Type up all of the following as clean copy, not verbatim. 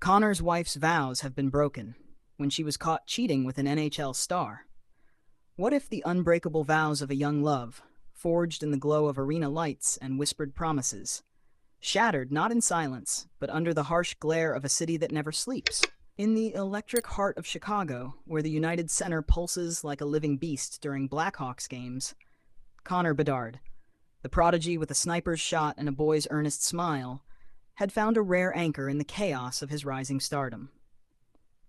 Connor's wife's vows have been broken when she was caught cheating with an NHL star. What if the unbreakable vows of a young love, forged in the glow of arena lights and whispered promises, shattered not in silence, but under the harsh glare of a city that never sleeps? In the electric heart of Chicago, where the United Center pulses like a living beast during Blackhawks games, Connor Bedard, the prodigy with a sniper's shot and a boy's earnest smile, had found a rare anchor in the chaos of his rising stardom.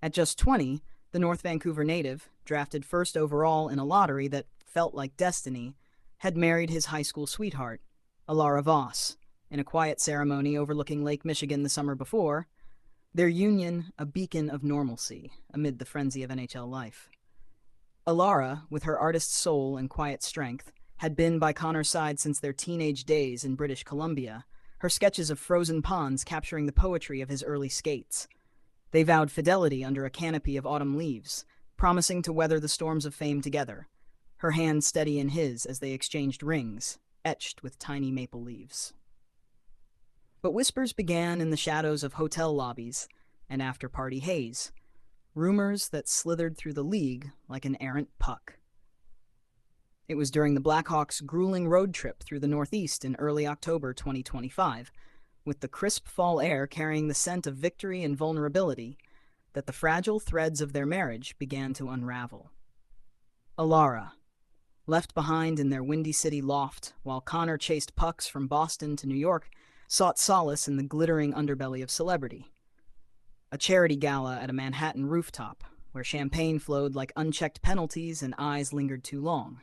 At just 20, the North Vancouver native, drafted first overall in a lottery that felt like destiny, had married his high school sweetheart, Alara Voss, in a quiet ceremony overlooking Lake Michigan the summer before, their union a beacon of normalcy amid the frenzy of NHL life. Alara, with her artist soul and quiet strength, had been by Connor's side since their teenage days in British Columbia, her sketches of frozen ponds capturing the poetry of his early skates. They vowed fidelity under a canopy of autumn leaves, promising to weather the storms of fame together, her hand steady in his as they exchanged rings, etched with tiny maple leaves. But whispers began in the shadows of hotel lobbies and after-party haze, rumors that slithered through the league like an errant puck. It was during the Blackhawks' grueling road trip through the Northeast in early October 2025, with the crisp fall air carrying the scent of victory and vulnerability, that the fragile threads of their marriage began to unravel. Alara, left behind in their Windy City loft while Connor chased pucks from Boston to New York, sought solace in the glittering underbelly of celebrity. A charity gala at a Manhattan rooftop, where champagne flowed like unchecked penalties and eyes lingered too long.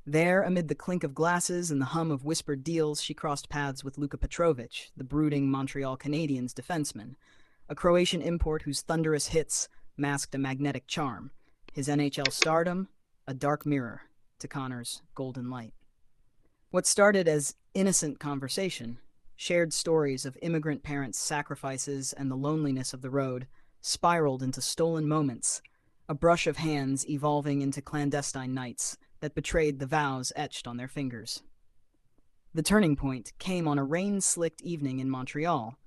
There, amid the clink of glasses and the hum of whispered deals, she crossed paths with Luka Petrovic, the brooding Montreal Canadiens defenseman, a Croatian import whose thunderous hits masked a magnetic charm, his NHL stardom a dark mirror to Connor's golden light. What started as innocent conversation, shared stories of immigrant parents' sacrifices and the loneliness of the road, spiraled into stolen moments, a brush of hands evolving into clandestine nights that betrayed the vows etched on their fingers. The turning point came on a rain-slicked evening in Montreal,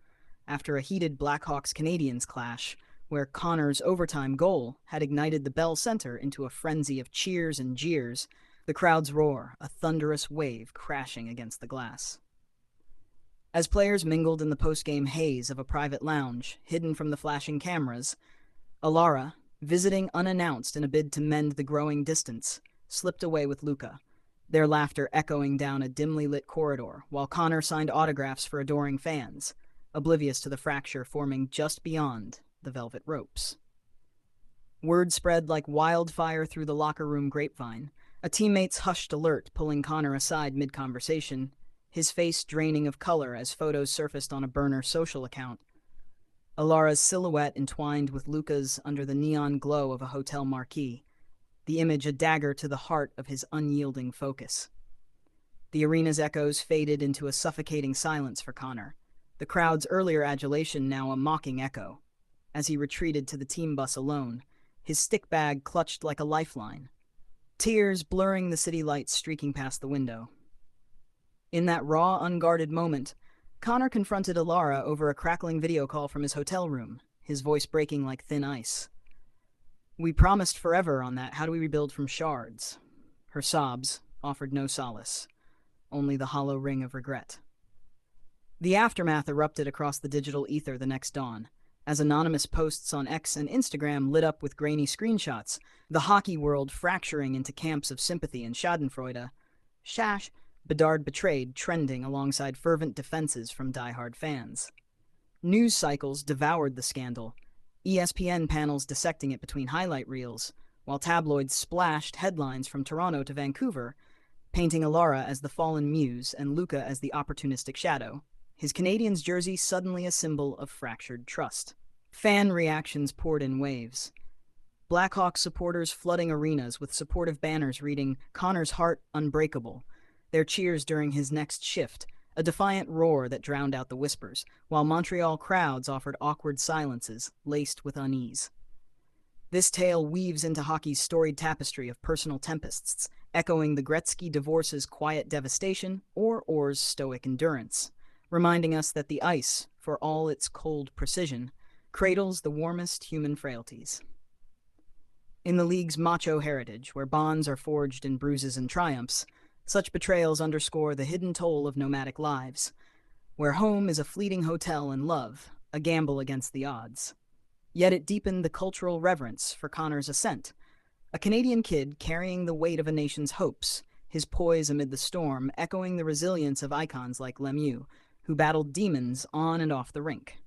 after a heated Blackhawks-Canadiens clash, where Connor's overtime goal had ignited the Bell Center into a frenzy of cheers and jeers, the crowd's roar, a thunderous wave crashing against the glass. As players mingled in the post-game haze of a private lounge, hidden from the flashing cameras, Alara, visiting unannounced in a bid to mend the growing distance, slipped away with Luka, their laughter echoing down a dimly lit corridor, while Connor signed autographs for adoring fans, oblivious to the fracture forming just beyond the velvet ropes. Word spread like wildfire through the locker room grapevine, a teammate's hushed alert pulling Connor aside mid-conversation, his face draining of color as photos surfaced on a burner social account. Alara's silhouette entwined with Luka's under the neon glow of a hotel marquee, the image a dagger to the heart of his unyielding focus. The arena's echoes faded into a suffocating silence for Connor, the crowd's earlier adulation now a mocking echo, as he retreated to the team bus alone, his stick bag clutched like a lifeline, tears blurring the city lights streaking past the window. In that raw, unguarded moment, Connor confronted Alara over a crackling video call from his hotel room, his voice breaking like thin ice. "We promised forever on that. How do we rebuild from shards?" Her sobs offered no solace, only the hollow ring of regret. The aftermath erupted across the digital ether the next dawn, as anonymous posts on X and Instagram lit up with grainy screenshots, the hockey world fracturing into camps of sympathy and schadenfreude. Shash, Bedard betrayed, trending alongside fervent defenses from diehard fans. News cycles devoured the scandal, ESPN panels dissecting it between highlight reels, while tabloids splashed headlines from Toronto to Vancouver, painting Alara as the fallen muse and Luka as the opportunistic shadow, his Canadiens jersey suddenly a symbol of fractured trust. Fan reactions poured in waves. Blackhawks supporters flooding arenas with supportive banners reading, "Connor's heart unbreakable," their cheers during his next shift, a defiant roar that drowned out the whispers, while Montreal crowds offered awkward silences, laced with unease. This tale weaves into hockey's storied tapestry of personal tempests, echoing the Gretzky divorce's quiet devastation or Orr's stoic endurance, reminding us that the ice, for all its cold precision, cradles the warmest human frailties. In the league's macho heritage, where bonds are forged in bruises and triumphs, such betrayals underscore the hidden toll of nomadic lives, where home is a fleeting hotel and love, a gamble against the odds. Yet it deepened the cultural reverence for Connor's ascent, a Canadian kid carrying the weight of a nation's hopes, his poise amid the storm echoing the resilience of icons like Lemieux, who battled demons on and off the rink.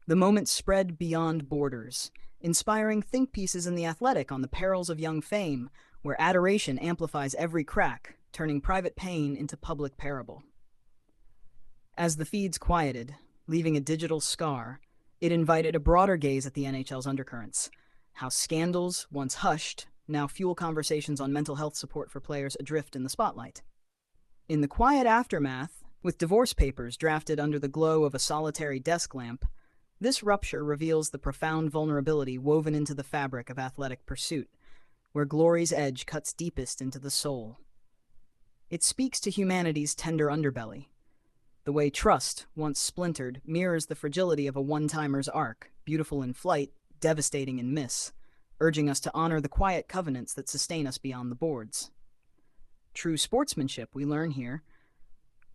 The moment spread beyond borders, inspiring think pieces in The Athletic on the perils of young fame, where adoration amplifies every crack, turning private pain into public parable. As the feeds quieted, leaving a digital scar, it invited a broader gaze at the NHL's undercurrents, how scandals, once hushed, now fuel conversations on mental health support for players adrift in the spotlight. In the quiet aftermath, with divorce papers drafted under the glow of a solitary desk lamp, this rupture reveals the profound vulnerability woven into the fabric of athletic pursuit, where glory's edge cuts deepest into the soul. It speaks to humanity's tender underbelly. The way trust, once splintered, mirrors the fragility of a one-timer's arc, beautiful in flight, devastating in miss, urging us to honor the quiet covenants that sustain us beyond the boards. True sportsmanship, we learn here,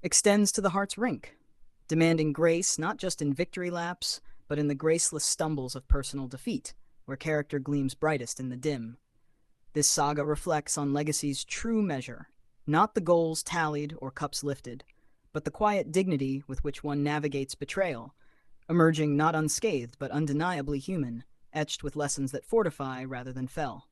extends to the heart's rink, demanding grace not just in victory laps, but in the graceless stumbles of personal defeat, where character gleams brightest in the dim. This saga reflects on legacy's true measure, not the goals tallied or cups lifted, but the quiet dignity with which one navigates betrayal, emerging not unscathed but undeniably human, etched with lessons that fortify rather than fell.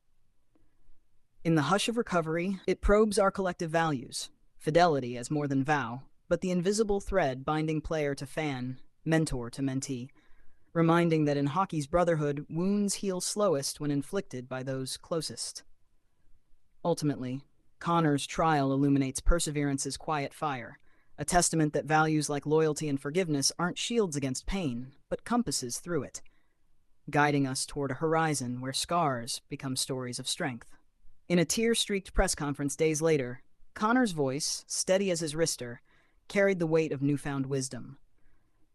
In the hush of recovery, it probes our collective values, fidelity as more than vow, but the invisible thread binding player to fan, mentor to mentee, reminding that in hockey's brotherhood, wounds heal slowest when inflicted by those closest. Ultimately, Connor's trial illuminates perseverance's quiet fire, a testament that values like loyalty and forgiveness aren't shields against pain, but compasses through it, guiding us toward a horizon where scars become stories of strength. In a tear-streaked press conference days later, Connor's voice, steady as his wrister, carried the weight of newfound wisdom.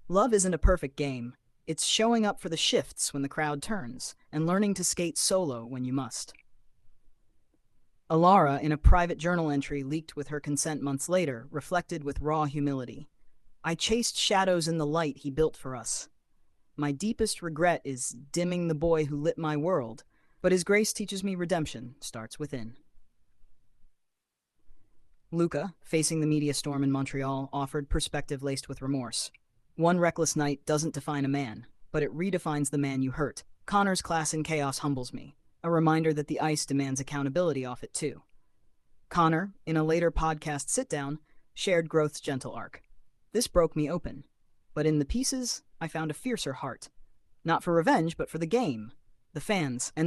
Love isn't a perfect game. It's showing up for the shifts when the crowd turns, and learning to skate solo when you must. Alara, in a private journal entry leaked with her consent months later, reflected with raw humility. "I chased shadows in the light he built for us. My deepest regret is dimming the boy who lit my world, but his grace teaches me redemption starts within." Luca, facing the media storm in Montreal, offered perspective laced with remorse. "One reckless night doesn't define a man, but it redefines the man you hurt. Connor's class in chaos humbles me, a reminder that the ice demands accountability off it too." Connor, in a later podcast sit-down, shared growth's gentle arc. "This broke me open, but in the pieces, I found a fiercer heart. Not for revenge, but for the game, the fans, and